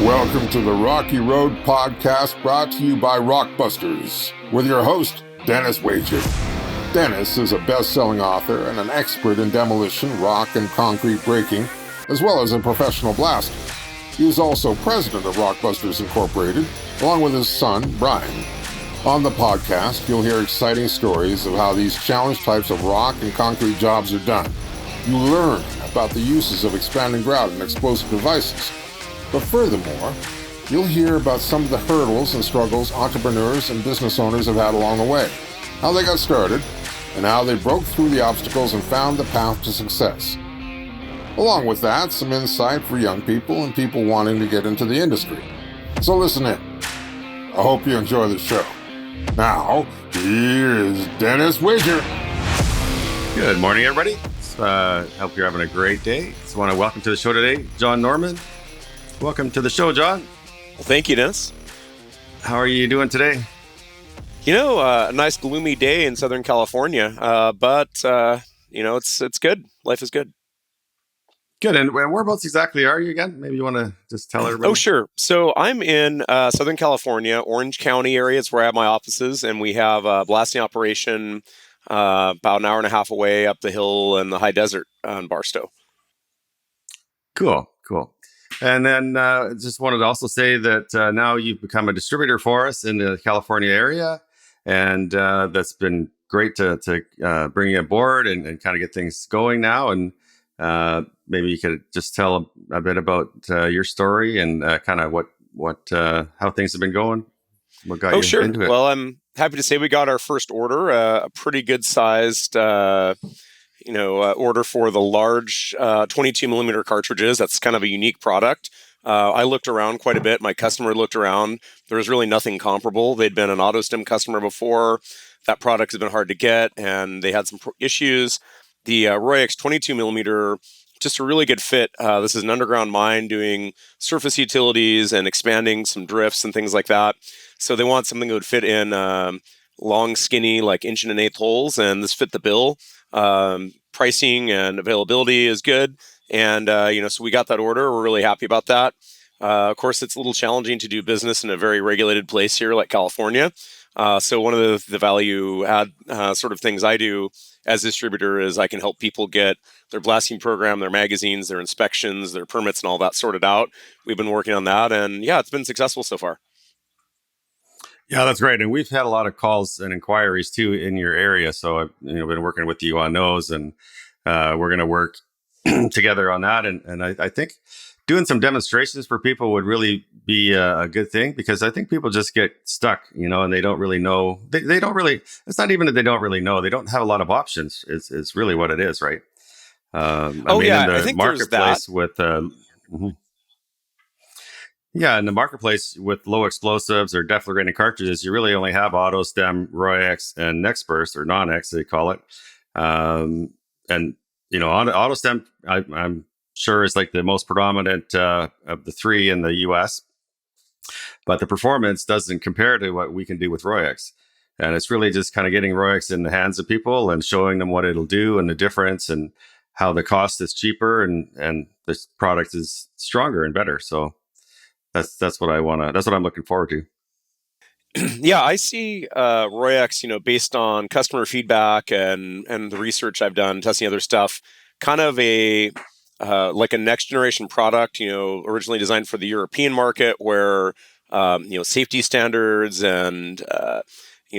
Welcome to the Rocky Road Podcast, brought to you by Rockbusters, with your host, Dennis Wager. Dennis is a best-selling author and an expert in demolition, rock, and concrete breaking, as well as a professional blaster. He is also president of Rockbusters Incorporated, along with his son, Brian. On the podcast, you'll hear exciting stories of how these challenge types of rock and concrete jobs are done. You learn about the uses of expanding grout and explosive devices. But furthermore, you'll hear about some of the hurdles and struggles entrepreneurs and business owners have had along the way, how they got started, and how they broke through the obstacles and found the path to success. Along with that, some insight for young people and people wanting to get into the industry. So listen in. I hope you enjoy the show. Now, here is Dennis Wager. Good morning, everybody. Hope you're having a great day. Just want to welcome to the show today, John Norman. Welcome to the show, John. Well, thank you, Dennis. How are you doing today? A nice gloomy day in Southern California, but it's good. Life is good. Good. And whereabouts exactly are you again? Maybe you want to just tell everybody. Oh, sure. So I'm in Southern California, Orange County area. It's where I have my offices, and we have a blasting operation about an hour and a half away up the hill in the high desert in Barstow. Cool. And then just wanted to also say that now you've become a distributor for us in the California area. And that's been great to bring you aboard and kind of get things going now. And maybe you could just tell a bit about your story and kind of how things have been going. What got you into it? Well, I'm happy to say we got our first order, a pretty good sized order for the large 22 millimeter cartridges. That's kind of a unique product. I looked around quite a bit. My customer looked around. There was really nothing comparable. They'd been an AutoStem customer before. That product has been hard to get, and they had some issues. The Royax 22 millimeter, just a really good fit. This is an underground mine doing surface utilities and expanding some drifts and things like that. So they want something that would fit in long, skinny, like 1 1/8" holes, and this fit the bill. Pricing and availability is good. And, so we got that order. We're really happy about that. Of course, it's a little challenging to do business in a very regulated place here like California. So one of the value add sort of things I do as distributor is I can help people get their blasting program, their magazines, their inspections, their permits, and all that sorted out. We've been working on that. And yeah, it's been successful so far. Yeah, that's great. And we've had a lot of calls and inquiries too in your area. So I've been working with you on those, and we're going to work together on that. And I think doing some demonstrations for people would really be a good thing, because I think people just get stuck, and they don't really know. They don't really. It's not even that they don't really know. They don't have a lot of options. It's really what it is, right? In the marketplace with. Yeah, in the marketplace with low explosives or deflagrating cartridges, you really only have AutoStem, Royax, and NextBurst, or non-X they call it. AutoStem, I'm sure is like the most predominant of the three in the U.S., but the performance doesn't compare to what we can do with Royax. And it's really just kind of getting Royax in the hands of people and showing them what it'll do and the difference and how the cost is cheaper and this product is stronger and better. So that's what I'm looking forward to. Yeah, I see Royax, based on customer feedback and the research I've done, testing other stuff, kind of a like a next generation product, originally designed for the European market, where safety standards and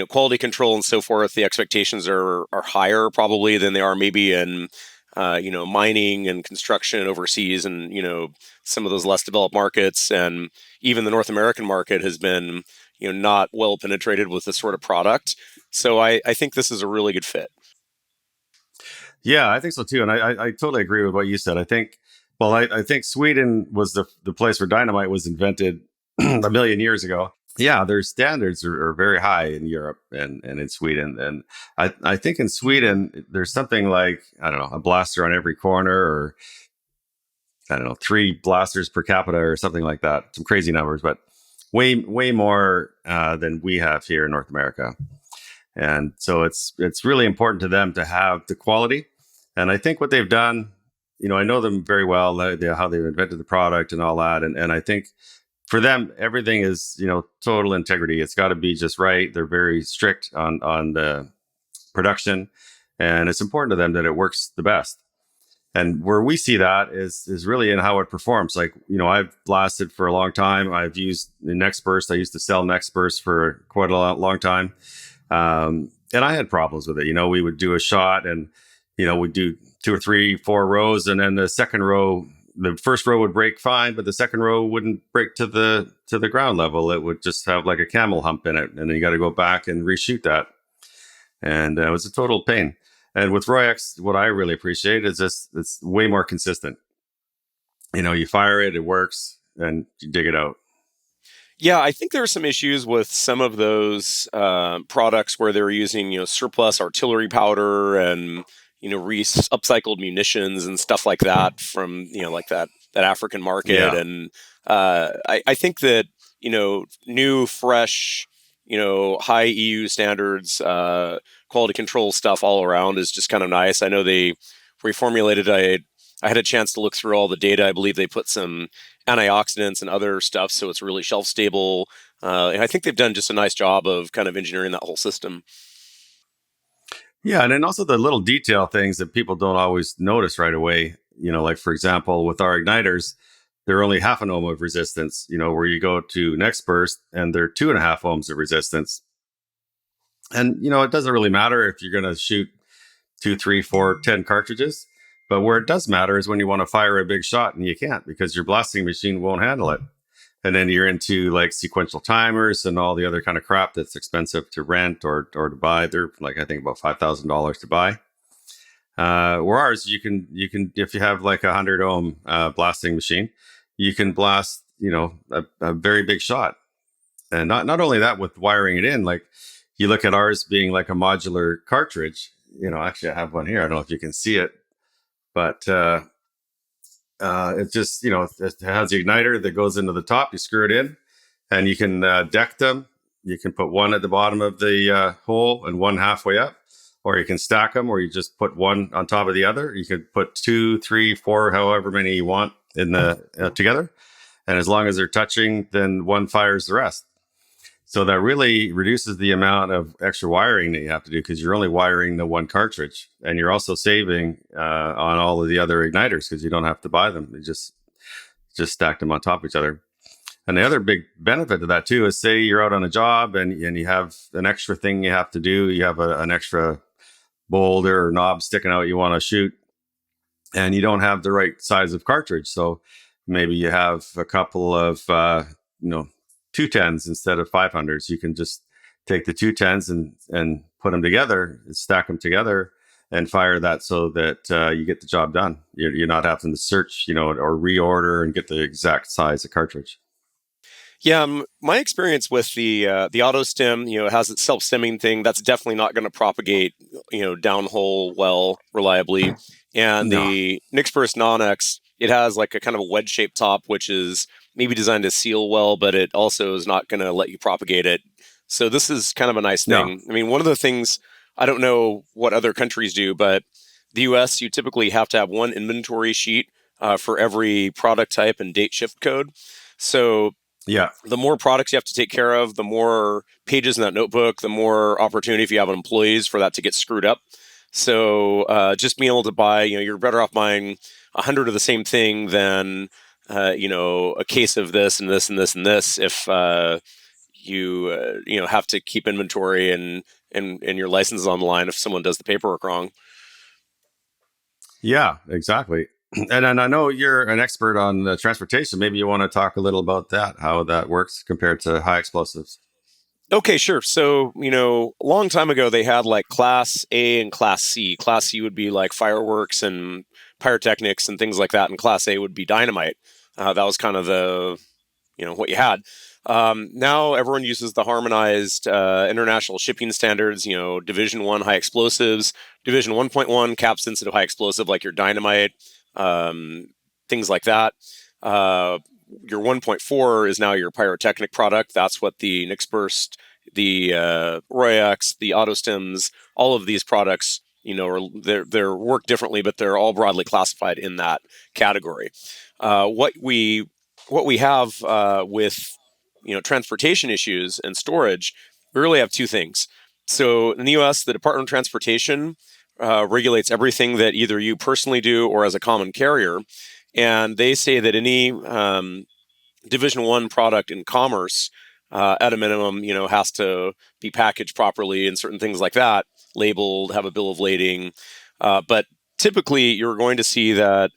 quality control and so forth, the expectations are higher probably than they are maybe in mining and construction overseas and, some of those less developed markets. And even the North American market has been, not well penetrated with this sort of product. So I think this is a really good fit. Yeah, I think so too. And I totally agree with what you said. I think Sweden was the place where dynamite was invented a million years ago. Yeah, their standards are very high in Europe and in Sweden. And I think in Sweden, there's something like, I don't know, a blaster on every corner, or I don't know, 3 blasters per capita or something like that. Some crazy numbers, but way more than we have here in North America. And so it's really important to them to have the quality. And I think what they've done, I know them very well, how they've invented the product and all that. And I think for them, everything is, total integrity. It's got to be just right. They're very strict on the production, and it's important to them that it works the best. And where we see that is really in how it performs. Like, I've blasted for a long time. I've used the Nextburst. I used to sell Nextburst for quite a long time. And I had problems with it. We would do a shot and, we'd do 2 or 3, 4 rows. And then the first row would break fine, but the second row wouldn't break to the ground level. It would just have like a camel hump in it. And then you got to go back and reshoot that. And it was a total pain. And with Royax, what I really appreciate is it's way more consistent. You fire it, it works, and you dig it out. Yeah, I think there are some issues with some of those products where they're using, surplus artillery powder and, upcycled munitions and stuff like that from, like that African market. Yeah. And I think that, new, fresh, high EU standards, quality control stuff all around is just kind of nice. I know they reformulated. I had a chance to look through all the data. I believe they put some antioxidants and other stuff, so it's really shelf stable. And I think they've done just a nice job of kind of engineering that whole system. Yeah, and then also the little detail things that people don't always notice right away. Like for example, with our igniters, they're only half an ohm of resistance. Where you go to Nextburst and they're 2.5 ohms of resistance. And it doesn't really matter if you're going to shoot 2, 3, 4, 10 cartridges. But where it does matter is when you want to fire a big shot and you can't because your blasting machine won't handle it. And then you're into like sequential timers and all the other kind of crap that's expensive to rent or to buy. They're like, I think about $5,000 to buy. Where ours, you can if you have like 100 ohm blasting machine, you can blast a very big shot. And not only that, with wiring it in, like you look at ours being like a modular cartridge. Actually I have one here. I don't know if you can see it, but it just it has the igniter that goes into the top. You screw it in, and you can deck them. You can put one at the bottom of the hole and one halfway up, or you can stack them, or you just put one on top of the other. You could put 2, 3, 4, however many you want in the together, and as long as they're touching, then one fires the rest. So that really reduces the amount of extra wiring that you have to do because you're only wiring the one cartridge, and you're also saving on all of the other igniters because you don't have to buy them. You just stack them on top of each other. And the other big benefit to that too is, say you're out on a job and you have an extra thing you have to do. You have an extra boulder or knob sticking out you want to shoot, and you don't have the right size of cartridge. So maybe you have a couple of 210s instead of 500s. You can just take the 210s and put them together, stack them together, and fire that so that you get the job done. You're not having to search, or reorder and get the exact size of cartridge. Yeah, my experience with the AutoStem, it has its self-stemming thing. That's definitely not going to propagate, downhole well reliably. And the Nextburst Non-X, it has like a kind of a wedge-shaped top, which is maybe designed to seal well, but it also is not going to let you propagate it. So this is kind of a nice thing. I mean, one of the things, I don't know what other countries do, but the US, you typically have to have one inventory sheet for every product type and date shift code. So the more products you have to take care of, the more pages in that notebook, the more opportunity if you have employees for that to get screwed up. So just being able to buy, you're better off buying 100 of the same thing than a case of this and this and this and this if you have to keep inventory and your license is on the line if someone does the paperwork wrong. Yeah, exactly. And I know you're an expert on the transportation. Maybe you want to talk a little about that, how that works compared to high explosives. Okay, sure. So, a long time ago, they had like Class A and Class C. Class C would be like fireworks and pyrotechnics and things like that. And Class A would be dynamite. That was kind of the, what you had. Now everyone uses the harmonized international shipping standards, Division 1 high explosives, Division 1.1 cap sensitive high explosive like your dynamite, things like that. Your 1.4 is now your pyrotechnic product. That's what the Nextburst, the Royax, the AutoStems, all of these products, they're work differently, but they're all broadly classified in that category. What we what we have with transportation issues and storage, we really have two things. So in the U.S., the Department of Transportation regulates everything that either you personally do or as a common carrier, and they say that any Division One product in commerce, at a minimum, has to be packaged properly and certain things like that, labeled, have a bill of lading. But typically, you're going to see that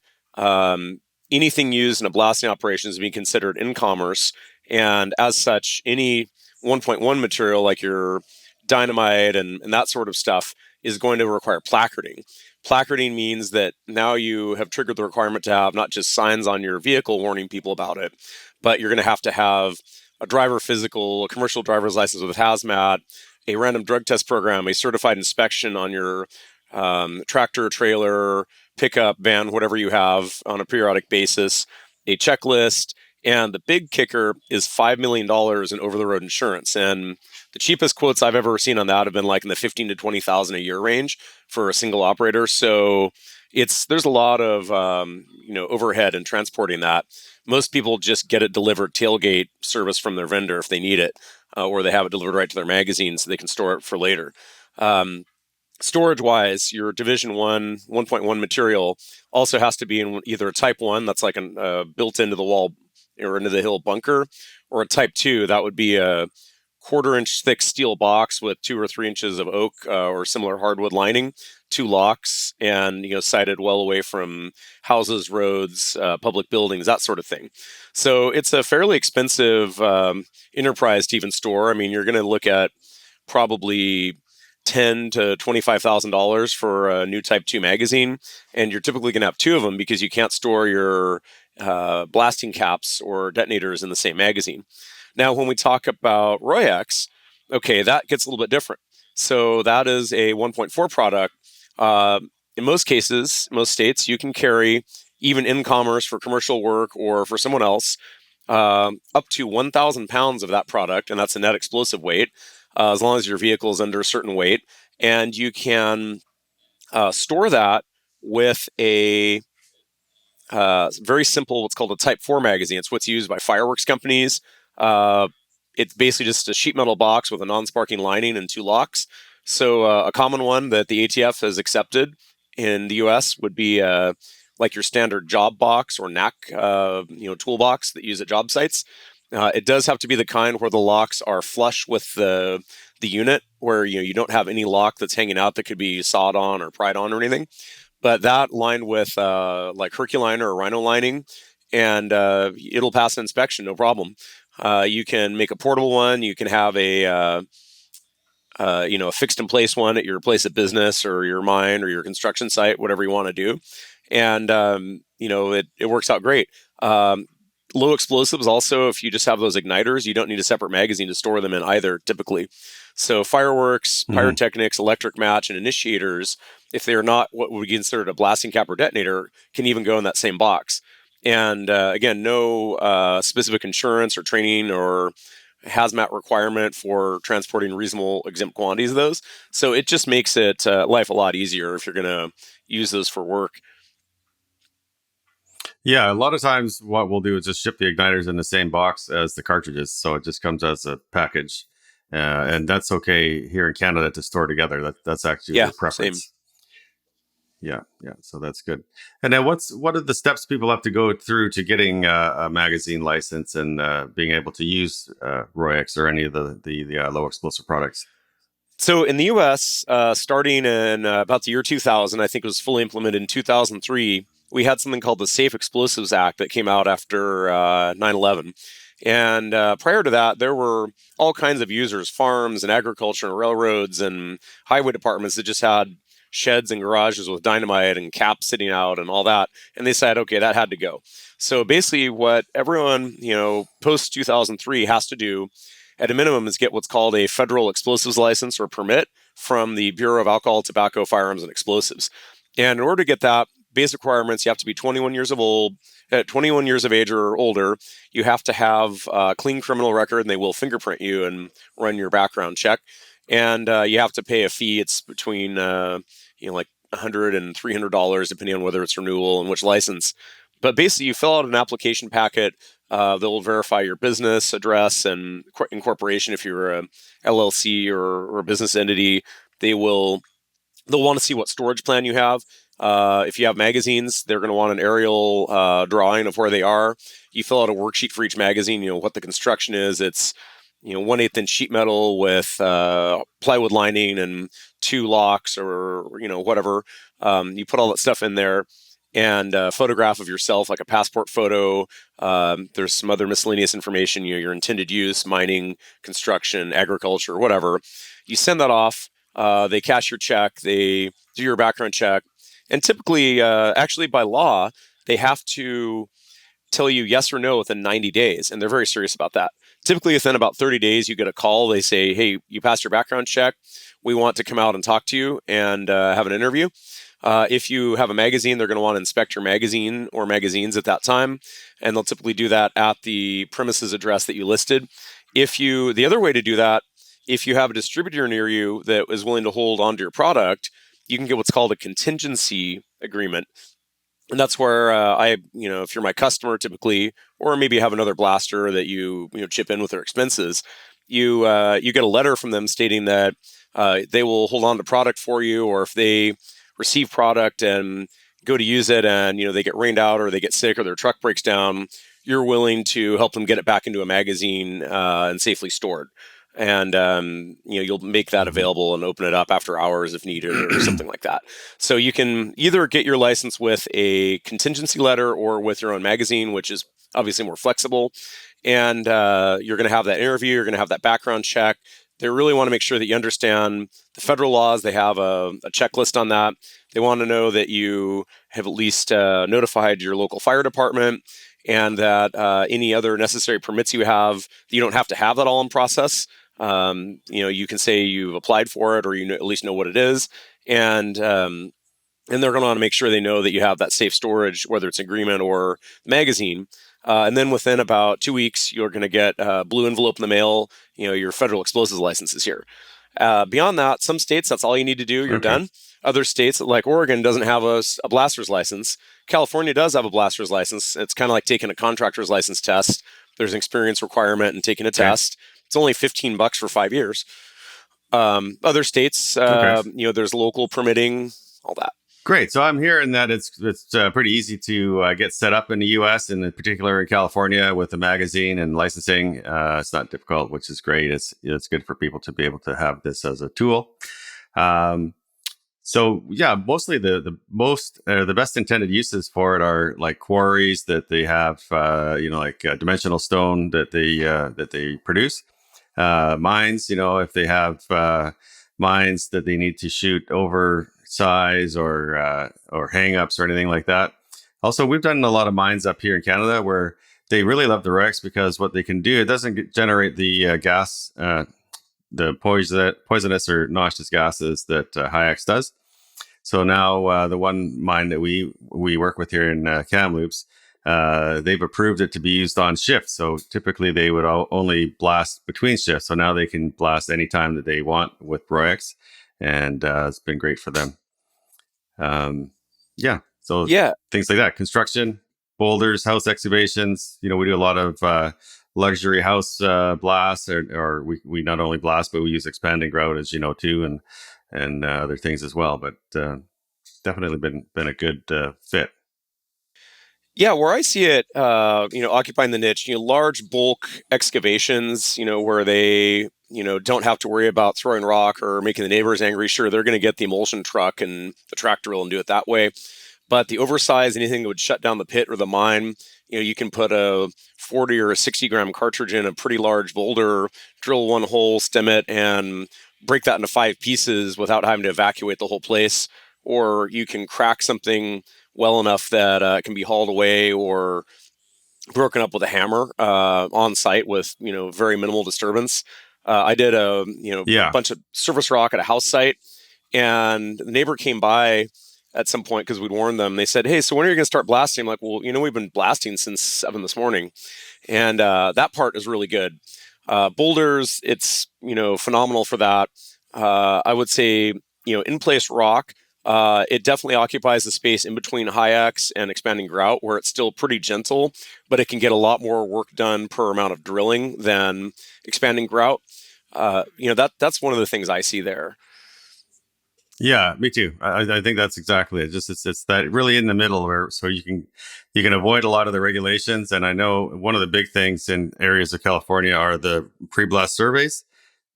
anything used in a blasting operation is being considered in commerce, and as such, any 1.1 material like your dynamite and that sort of stuff is going to require placarding. Placarding means that now you have triggered the requirement to have not just signs on your vehicle warning people about it, but you're going to have a driver physical, a commercial driver's license with hazmat, a random drug test program, a certified inspection on your tractor, trailer, pickup, van, whatever you have on a periodic basis, a checklist, and the big kicker is $5 million in over-the-road insurance. And the cheapest quotes I've ever seen on that have been like in the $15,000 to $20,000 a year range for a single operator. So there's a lot of overhead in transporting that. Most people just get it delivered tailgate service from their vendor if they need it, or they have it delivered right to their magazine so they can store it for later. Storage-wise, your Division 1.1 material also has to be in either a Type 1, that's like a built into the wall or into the hill bunker, or a Type 2, that would be a quarter-inch thick steel box with 2 or 3 inches of oak or similar hardwood lining, 2 locks, and sited well away from houses, roads, public buildings, that sort of thing. So it's a fairly expensive enterprise to even store. I mean, you're going to look at probably $10,000 to $25,000 for a new Type 2 magazine, and you're typically going to have 2 of them because you can't store your blasting caps or detonators in the same magazine. Now, when we talk about Royax, okay, that gets a little bit different. So that is a 1.4 product. In most cases, most states, you can carry, even in commerce for commercial work or for someone else, up to 1,000 pounds of that product, and that's a net explosive weight, as long as your vehicle is under a certain weight. And you can store that with a very simple, what's called a Type 4 magazine. It's what's used by fireworks companies. It's basically just a sheet metal box with a non-sparking lining and 2 locks. So a common one that the ATF has accepted in the U.S. would be like your standard job box or knack, toolbox that you use at job sites. It does have to be the kind where the locks are flush with the unit, where you don't have any lock that's hanging out that could be sawed on or pried on or anything. But that lined with like Herculiner or Rhino lining, and it'll pass an inspection, no problem. You can make a portable one. You can have a fixed in place one at your place of business or your mine or your construction site, whatever you want to do. And, it works out great. Low explosives also, if you just have those igniters, you don't need a separate magazine to store them in either, typically. So fireworks, pyrotechnics, electric match, and initiators, if they're not what would be considered a blasting cap or detonator, can even go in that same box. And again, no specific insurance or training or hazmat requirement for transporting reasonable exempt quantities of those. So it just makes it life a lot easier if you're going to use those for work. Yeah, a lot of times what we'll do is just ship the igniters in the same box as the cartridges. So it just comes as a package. And that's okay here in Canada to store together. That's actually the preference. Same. Yeah. So that's good. And then what are the steps people have to go through to getting a magazine license and being able to use Royax or any of the low explosive products? So in the U.S., starting in about the year 2000, I think it was fully implemented in 2003, we had something called the Safe Explosives Act that came out after 9/11. And prior to that, there were all kinds of users, farms and agriculture and railroads and highway departments that just had sheds and garages with dynamite and caps sitting out and all that. And they said, okay, that had to go. So basically what everyone, post 2003 has to do at a minimum is get what's called a federal explosives license or permit from the Bureau of Alcohol, Tobacco, Firearms, and Explosives. And in order to get that, basic requirements, you have to be 21 years of age or older. You have to have a clean criminal record, and they will fingerprint you and run your background check. And you have to pay a fee. It's between like $100 and $300, depending on whether it's renewal and which license. But basically, you fill out an application packet. They'll verify your business address and incorporation if you're a LLC or a business entity. They'll want to see what storage plan you have. If you have magazines, they're going to want an aerial drawing of where they are. You fill out a worksheet for each magazine, what the construction is. It's 1/8 inch sheet metal with plywood lining and 2 locks or whatever. You put all that stuff in there, and a photograph of yourself, like a passport photo. There's some other miscellaneous information, your intended use, mining, construction, agriculture, whatever. You send that off. They cash your check. They do your background check. And typically, actually by law, they have to tell you yes or no within 90 days. And they're very serious about that. Typically, within about 30 days, you get a call. They say, hey, you passed your background check. We want to come out and talk to you and have an interview. If you have a magazine, they're going to want to inspect your magazine or magazines at that time. And they'll typically do that at the premises address that you listed. The other way to do that, if you have a distributor near you that is willing to hold onto your product, you can get what's called a contingency agreement. And that's where if you're my customer typically, or maybe you have another blaster that you chip in with their expenses, you get a letter from them stating that they will hold on to product for you, or if they receive product and go to use it and they get rained out or they get sick or their truck breaks down, you're willing to help them get it back into a magazine and safely stored. And you'll make that available and open it up after hours if needed or something like that. So you can either get your license with a contingency letter or with your own magazine, which is obviously more flexible. And you're going to have that interview. You're going to have that background check. They really want to make sure that you understand the federal laws. They have a checklist on that. They want to know that you have at least notified your local fire department, and that any other necessary permits you have, you don't have to have that all in process. You can say you've applied for it, or at least know what it is, and they're going to want to make sure they know that you have that safe storage, whether it's agreement or magazine. And then within about 2 weeks, you're going to get a blue envelope in the mail. Your federal explosives license is here. Beyond that, some states, that's all you need to do. You're done. Other states, like Oregon, doesn't have a blaster's license. California does have a blaster's license. It's kind of like taking a contractor's license test. There's an experience requirement in taking a test. It's only $15 for 5 years. Other states, there's local permitting, all that. Great. So I'm hearing that it's pretty easy to get set up in the U.S. and in particular in California with the magazine and licensing. It's not difficult, which is great. It's good for people to be able to have this as a tool. So yeah, mostly the best intended uses for it are like quarries that they have, dimensional stone that they produce. Mines, if they have mines that they need to shoot over size or hang-ups or anything like that. Also, we've done a lot of mines up here in Canada where they really love the Royex because what they can do, it doesn't generate the gas, the poisonous or noxious gases that High-X does. So now the one mine that we work with here in Kamloops, they've approved it to be used on shift. So typically they would only blast between shifts. So now they can blast anytime that they want with Royex, and it's been great for them. Things like that. Construction, boulders, house excavations. We do a lot of luxury house blasts, or we not only blast, but we use expanding grout, as you know, too, and other things as well. But definitely been a good fit. Yeah, where I see it, occupying the niche, large bulk excavations, where they, don't have to worry about throwing rock or making the neighbors angry. Sure, they're going to get the emulsion truck and the track drill and do it that way. But the oversized, anything that would shut down the pit or the mine, you can put a 40 or a 60 gram cartridge in a pretty large boulder, drill one hole, stem it, and break that into 5 pieces without having to evacuate the whole place. Or you can crack something well enough that it can be hauled away or broken up with a hammer on site with very minimal disturbance. I did a bunch of surface rock at a house site, and the neighbor came by at some point because we'd warned them. They said, "Hey, so when are you going to start blasting?" I'm like, "Well, we've been blasting since 7 this morning," and that part is really good. Boulders, it's phenomenal for that. I would say in place rock. It definitely occupies the space in between High-X and expanding grout, where it's still pretty gentle, but it can get a lot more work done per amount of drilling than expanding grout. That's one of the things I see there. Yeah, me too. I think that's exactly it. Just it's that really in the middle where so you can avoid a lot of the regulations. And I know one of the big things in areas of California are the pre-blast surveys.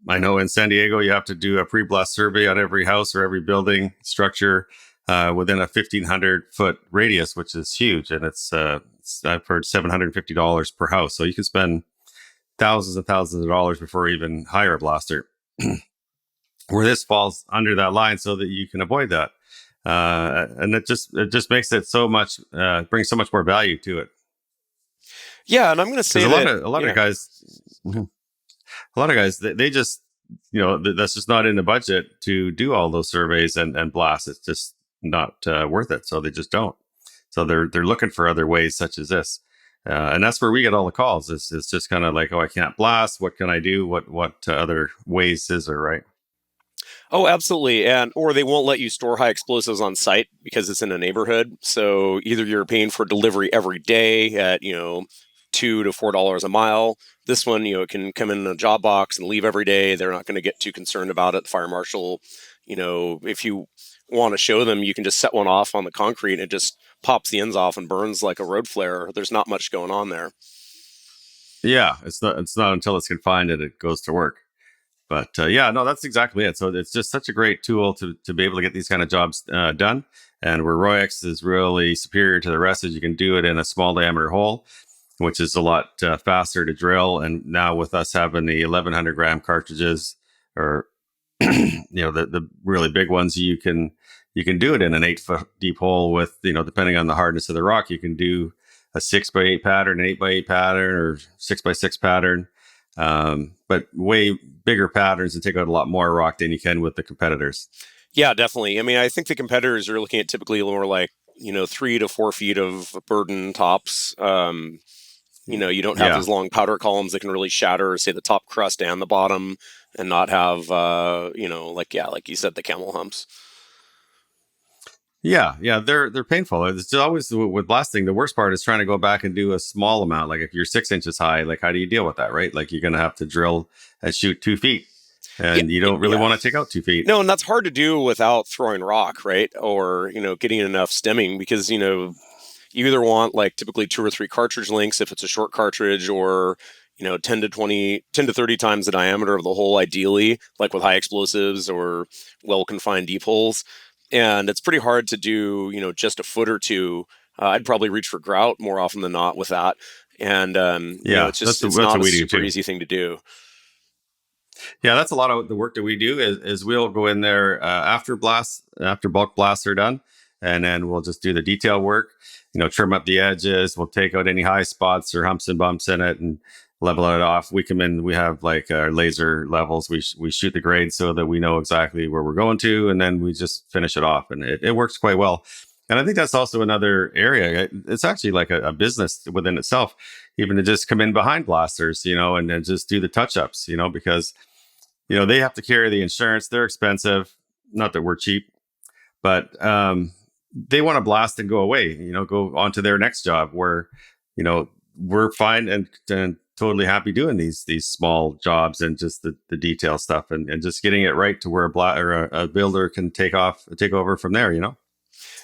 I know in San Diego you have to do a pre-blast survey on every house or every building structure within a 1,500-foot radius, which is huge. And I've heard $750 per house, so you can spend thousands and thousands of dollars before you even hire a blaster. Where this falls under that line so that you can avoid that. And it just makes it so much, brings so much more value to it. Yeah. And I'm going to say that a lot of guys, they just, that's just not in the budget to do all those surveys and blasts. It's just not worth it. So they just don't. So they're looking for other ways such as this. And that's where we get all the calls. It's just kind of like, oh, I can't blast. What can I do? What other ways is there, right? Oh, absolutely. Or they won't let you store high explosives on site because it's in a neighborhood. So either you're paying for delivery every day at, $2 to $4 a mile. This one, it can come in a job box and leave every day. They're not going to get too concerned about it. Fire marshal, if you want to show them, you can just set one off on the concrete and it just pops the ends off and burns like a road flare. There's not much going on there. Yeah, it's not until it's confined that it goes to work. But that's exactly it. So it's just such a great tool to be able to get these kind of jobs done. And where Roy-X is really superior to the rest is you can do it in a small diameter hole, which is a lot faster to drill. And now with us having the 1,100 gram cartridges, or the really big ones, you can do it in an 8-foot deep hole with depending on the hardness of the rock, you can do a 6x8 pattern, an 8x8 pattern, or 6x6 pattern. But way bigger patterns and take out a lot more rock than you can with the competitors. Yeah, definitely. I mean, I think the competitors are looking at typically more like, 3 to 4 feet of burden tops. You don't have those long powder columns that can really shatter, say, the top crust and the bottom and not have, like you said, the camel humps. Yeah, they're painful. It's always with blasting. The worst part is trying to go back and do a small amount. Like if you're 6 inches high, like how do you deal with that, right? Like you're going to have to drill and shoot 2 feet, and you don't really want to take out 2 feet. No, and that's hard to do without throwing rock, right? Or getting enough stemming because you either want like typically 2 or 3 cartridge lengths if it's a short cartridge, or 10 to 30 times the diameter of the hole, ideally, like with high explosives or well confined deep holes. And it's pretty hard to do, just a foot or two. I'd probably reach for grout more often than not with that. And it's not a super easy thing to do. Yeah, that's a lot of the work that we do. Is we'll go in there after bulk blasts are done, and then we'll just do the detail work. Trim up the edges. We'll take out any high spots or humps and bumps in it, and level it off. We come in, we have like our laser levels. We shoot the grade so that we know exactly where we're going to, and then we just finish it off, and it works quite well. And I think that's also another area. It's actually like a business within itself, even to just come in behind blasters, and then just do the touch-ups, because, they have to carry the insurance. They're expensive. Not that we're cheap, but they want to blast and go away, go on to their next job where, we're fine and totally happy doing these small jobs and just the detail stuff and just getting it right to where a builder can take over from there,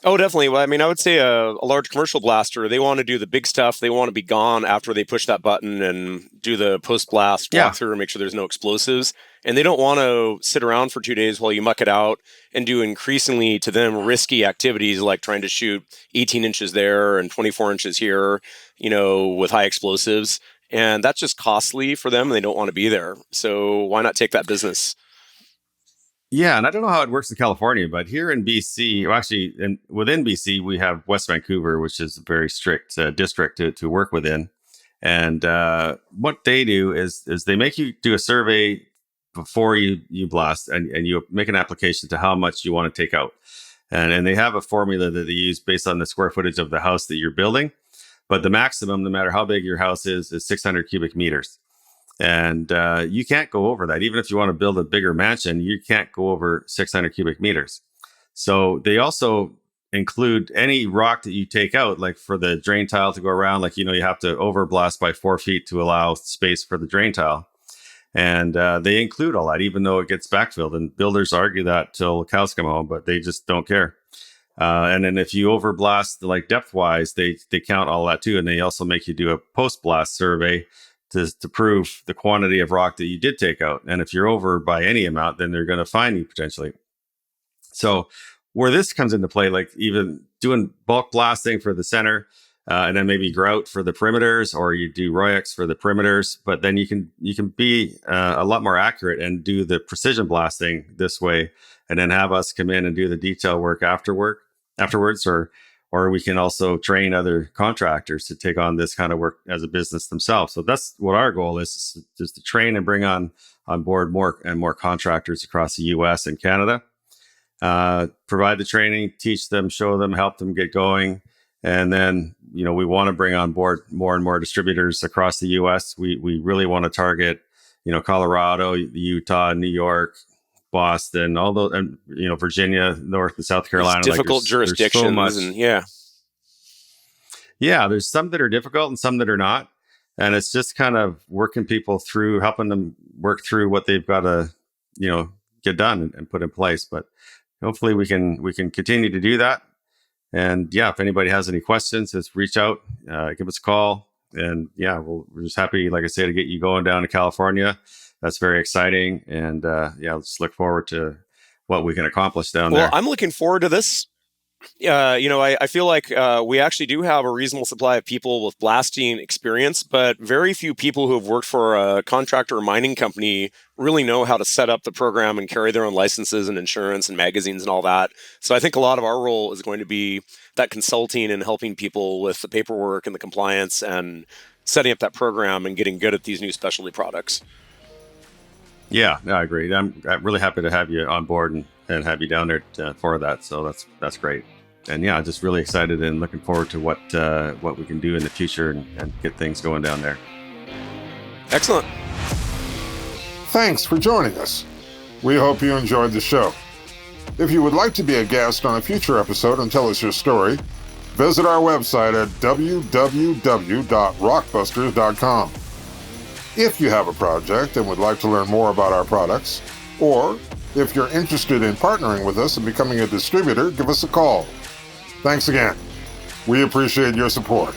Oh, definitely. Well, I mean, I would say a large commercial blaster, they want to do the big stuff. They want to be gone after they push that button and do the post-blast walkthrough and make sure there's no explosives. And they don't want to sit around for 2 days while you muck it out and do increasingly, to them, risky activities like trying to shoot 18 inches there and 24 inches here, with high explosives. And that's just costly for them. And they don't want to be there. So why not take that business? Yeah, and I don't know how it works in California, but here in BC, within BC, we have West Vancouver, which is a very strict district to work within. And what they do is they make you do a survey before you blast, and you make an application to how much you want to take out. And they have a formula that they use based on the square footage of the house that you're building. But the maximum, no matter how big your house is 600 cubic meters. And you can't go over that. Even if you want to build a bigger mansion, you can't go over 600 cubic meters. So they also include any rock that you take out, like for the drain tile to go around, like, you have to overblast by 4 feet to allow space for the drain tile. And they include all that, even though it gets backfilled. And builders argue that till cows come home, but they just don't care. And then if you overblast, like depth-wise, they count all that too. And they also make you do a post-blast survey to prove the quantity of rock that you did take out. And if you're over by any amount, then they're going to fine you potentially. So where this comes into play, like even doing bulk blasting for the center, and then maybe grout for the perimeters, or you do Royex for the perimeters, but then you can be a lot more accurate and do the precision blasting this way, and then have us come in and do the detail work afterwards, or we can also train other contractors to take on this kind of work as a business themselves. So that's what our goal is to train and bring on board more and more contractors across the US and Canada. Provide the training, teach them, show them, help them get going. And then, we want to bring on board more and more distributors across the US. We really want to target, Colorado, Utah, New York, Boston, all those, and, Virginia, North and South Carolina. It's difficult jurisdictions. There's so much. Yeah, there's some that are difficult and some that are not. And it's just kind of working people through, helping them work through what they've got to, get done and put in place. But hopefully we can continue to do that. And yeah, if anybody has any questions, just reach out, give us a call. And yeah, we're just happy, like I say, to get you going down to California. That's very exciting. And let's look forward to what we can accomplish down there. Well, I'm looking forward to this. I feel like we actually do have a reasonable supply of people with blasting experience, but very few people who have worked for a contractor or mining company really know how to set up the program and carry their own licenses and insurance and magazines and all that. So I think a lot of our role is going to be that consulting and helping people with the paperwork and the compliance and setting up that program and getting good at these new specialty products. Yeah, no, I agree. I'm really happy to have you on board and have you down there for that. So that's great. And yeah, just really excited and looking forward to what we can do in the future and get things going down there. Excellent. Thanks for joining us. We hope you enjoyed the show. If you would like to be a guest on a future episode and tell us your story, visit our website at www.rockbusters.com. If you have a project and would like to learn more about our products, or if you're interested in partnering with us and becoming a distributor, give us a call. Thanks again. We appreciate your support.